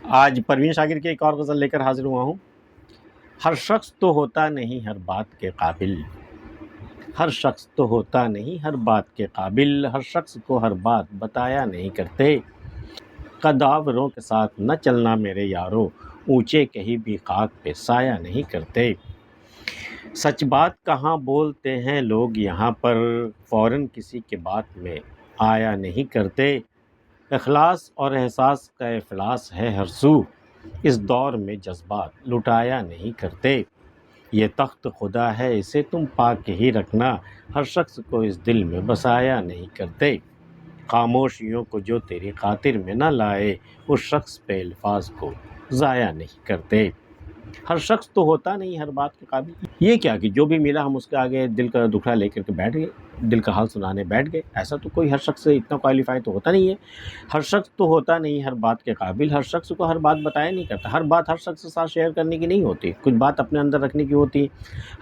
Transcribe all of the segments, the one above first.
آج پروین شاکر کی ایک اور غزل لے کر حاضر ہوا ہوں۔ ہر شخص تو ہوتا نہیں ہر بات کے قابل، ہر شخص تو ہوتا نہیں ہر بات کے قابل، ہر شخص کو ہر بات بتایا نہیں کرتے۔ قداوروں کے ساتھ نہ چلنا میرے یارو، اونچے کہیں بھی خاک پہ سایہ نہیں کرتے۔ سچ بات کہاں بولتے ہیں لوگ یہاں پر، فوراً کسی کے بات میں آیا نہیں کرتے۔ اخلاص اور احساس کا افلاس ہے ہر سو، اس دور میں جذبات لٹایا نہیں کرتے۔ یہ تخت خدا ہے اسے تم پا کے ہی رکھنا، ہر شخص کو اس دل میں بسایا نہیں کرتے۔ خاموشیوں کو جو تیری خاطر میں نہ لائے، اس شخص پہ الفاظ کو ضائع نہیں کرتے۔ ہر شخص تو ہوتا نہیں ہر بات کے قابل۔ یہ کیا کہ جو بھی ملا ہم اس کے آگے دل کا دکھڑا لے کر کے بیٹھ گئے، دل کا حال سنانے بیٹھ گئے۔ ایسا تو کوئی ہر شخص اتنا کوالیفائی تو ہوتا نہیں ہے۔ ہر شخص تو ہوتا نہیں ہر بات کے قابل، ہر شخص کو ہر بات بتایا نہیں کرتا۔ ہر بات ہر شخص کے ساتھ شیئر کرنے کی نہیں ہوتی، کچھ بات اپنے اندر رکھنے کی ہوتی ہے۔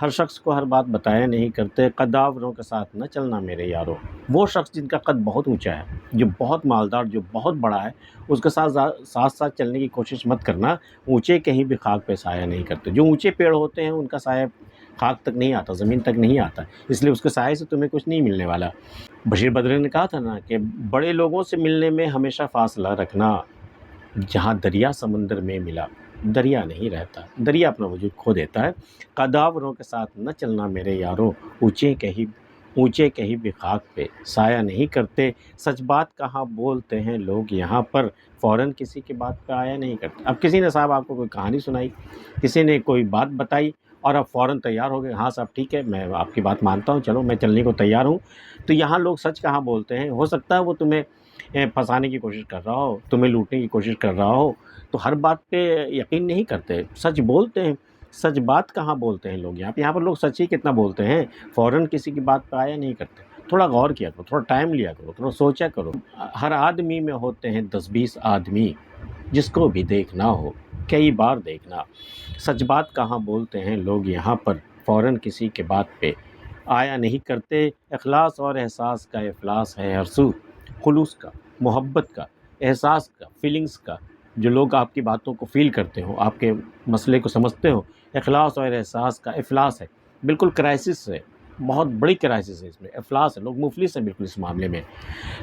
ہر شخص کو ہر بات بتایا نہیں کرتے۔ قداوروں کے ساتھ نہ چلنا میرے یارو، وہ شخص جن کا قد بہت اونچا ہے، جو بہت مالدار، جو بہت بڑا ہے، اس کے ساتھ ساتھ چلنے کی کوشش مت کرنا۔ اونچے کہیں بھی خاک پہ سایہ نہیں کرتے۔ جو اونچے پیڑ ہوتے ہیں ان کا سایہ خاک تک نہیں آتا، زمین تک نہیں آتا، اس لیے اس کے سائے سے تمہیں کچھ نہیں ملنے والا۔ بشیر بدر نے کہا تھا نا کہ بڑے لوگوں سے ملنے میں ہمیشہ فاصلہ رکھنا۔ جہاں دریا سمندر میں ملا، دریا نہیں رہتا، دریا اپنا وجود کھو دیتا ہے۔ قداوروں کے ساتھ نہ چلنا میرے یارو، اونچے کہیں بھی خاک پہ سایہ نہیں کرتے۔ سچ بات کہاں بولتے ہیں لوگ یہاں پر، فوراً کسی کی بات پہ آیا نہیں کرتے۔ اب کسی نے صاحب آپ کو کوئی کہانی سنائی، کسی نے کوئی بات بتائی اور اب فوراً تیار ہو گئے، ہاں صاحب ٹھیک ہے میں آپ کی بات مانتا ہوں، چلو میں چلنے کو تیار ہوں۔ تو یہاں لوگ سچ کہاں بولتے ہیں؟ ہو سکتا ہے وہ تمہیں پھنسانے کی کوشش کر رہا ہو، تمہیں لوٹنے کی کوشش کر رہا ہو، تو ہر بات پہ یقین نہیں کرتے، سچ بولتے ہیں۔ سچ بات کہاں بولتے ہیں لوگ یہاں پر لوگ سچ ہی کتنا بولتے ہیں، فوراً کسی کی بات پہ آیا نہیں کرتے۔ تھوڑا غور کیا کرو، تھوڑا ٹائم لیا کرو، تھوڑا سوچا کرو۔ ہر آدمی میں ہوتے ہیں 10-20 آدمی، جس کو بھی دیکھنا ہو کئی بار دیکھنا۔ سچ بات کہاں بولتے ہیں لوگ یہاں پر، فوراً کسی کے بات پہ آیا نہیں کرتے۔ اخلاص اور احساس کا افلاس ہے ہر سو، خلوص کا، محبت کا، احساس کا، فیلنگز کا، جو لوگ آپ کی باتوں کو فیل کرتے ہو، آپ کے مسئلے کو سمجھتے ہو، اخلاص اور احساس کا افلاس ہے۔ بالکل کرائسس ہے، بہت بڑی کرائسس ہے اس میں، افلاس ہے، لوگ مفلس ہیں بالکل اس معاملے میں۔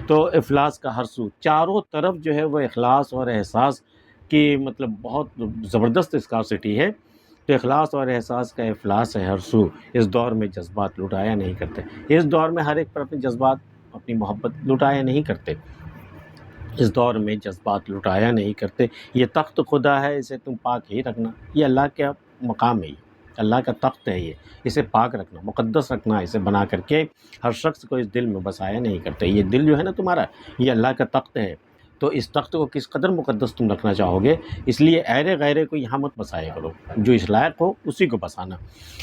تو افلاس کا ہر سو، چاروں طرف جو ہے وہ اخلاص اور احساس کی مطلب بہت زبردست اسکارسٹی ہے۔ تو اخلاص اور احساس کا افلاس ہے ہر سو، اس دور میں جذبات لٹایا نہیں کرتے۔ اس دور میں ہر ایک پر اپنے جذبات، اپنی محبت لٹایا نہیں کرتے۔ اس دور میں جذبات لٹایا نہیں کرتے۔ یہ تخت خدا ہے اسے تم پاک ہی رکھنا، یہ اللہ کا مقام ہے، یہ اللہ کا تخت ہے، یہ اسے پاک رکھنا، مقدس رکھنا، اسے بنا کر کے ہر شخص کو اس دل میں بسایا نہیں کرتے۔ یہ دل جو ہے نا تمہارا، یہ اللہ کا تخت ہے، تو اس تخت کو کس قدر مقدس تم رکھنا چاہو گے، اس لیے ایرے غیرے کو یہاں مت بسایا کرو، جو اس لائق ہو اسی کو بسانا۔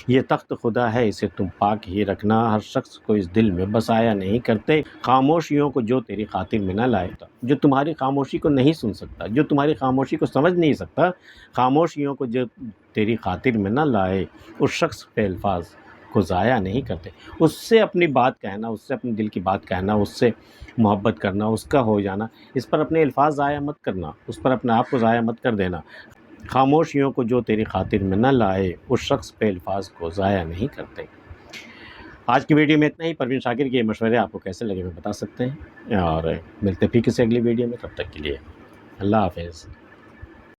یہ تخت خدا ہے اسے تم پاک ہی رکھنا، ہر شخص کو اس دل میں بسایا نہیں کرتے۔ خاموشیوں کو جو تیری خاطر میں نہ لائے، جو تمہاری خاموشی کو نہیں سن سکتا، جو تمہاری خاموشی کو سمجھ نہیں سکتا، خاموشیوں کو جو تیری خاطر میں نہ لائے، اس شخص پہ الفاظ کو ضائع نہیں کرتے۔ اس سے اپنی بات کہنا، اس سے اپنے دل کی بات کہنا، اس سے محبت کرنا، اس کا ہو جانا، اس پر اپنے الفاظ ضائع مت کرنا، اس پر اپنے آپ کو ضائع مت کر دینا۔ خاموشیوں کو جو تیری خاطر میں نہ لائے، اس شخص پہ الفاظ کو ضائع نہیں کرتے۔ آج کی ویڈیو میں اتنا ہی۔ پروین شاکر کے مشورے آپ کو کیسے لگے میں بتا سکتے ہیں، اور ملتے پھر کسی اگلی ویڈیو میں، تب تک کے لیے اللہ حافظ۔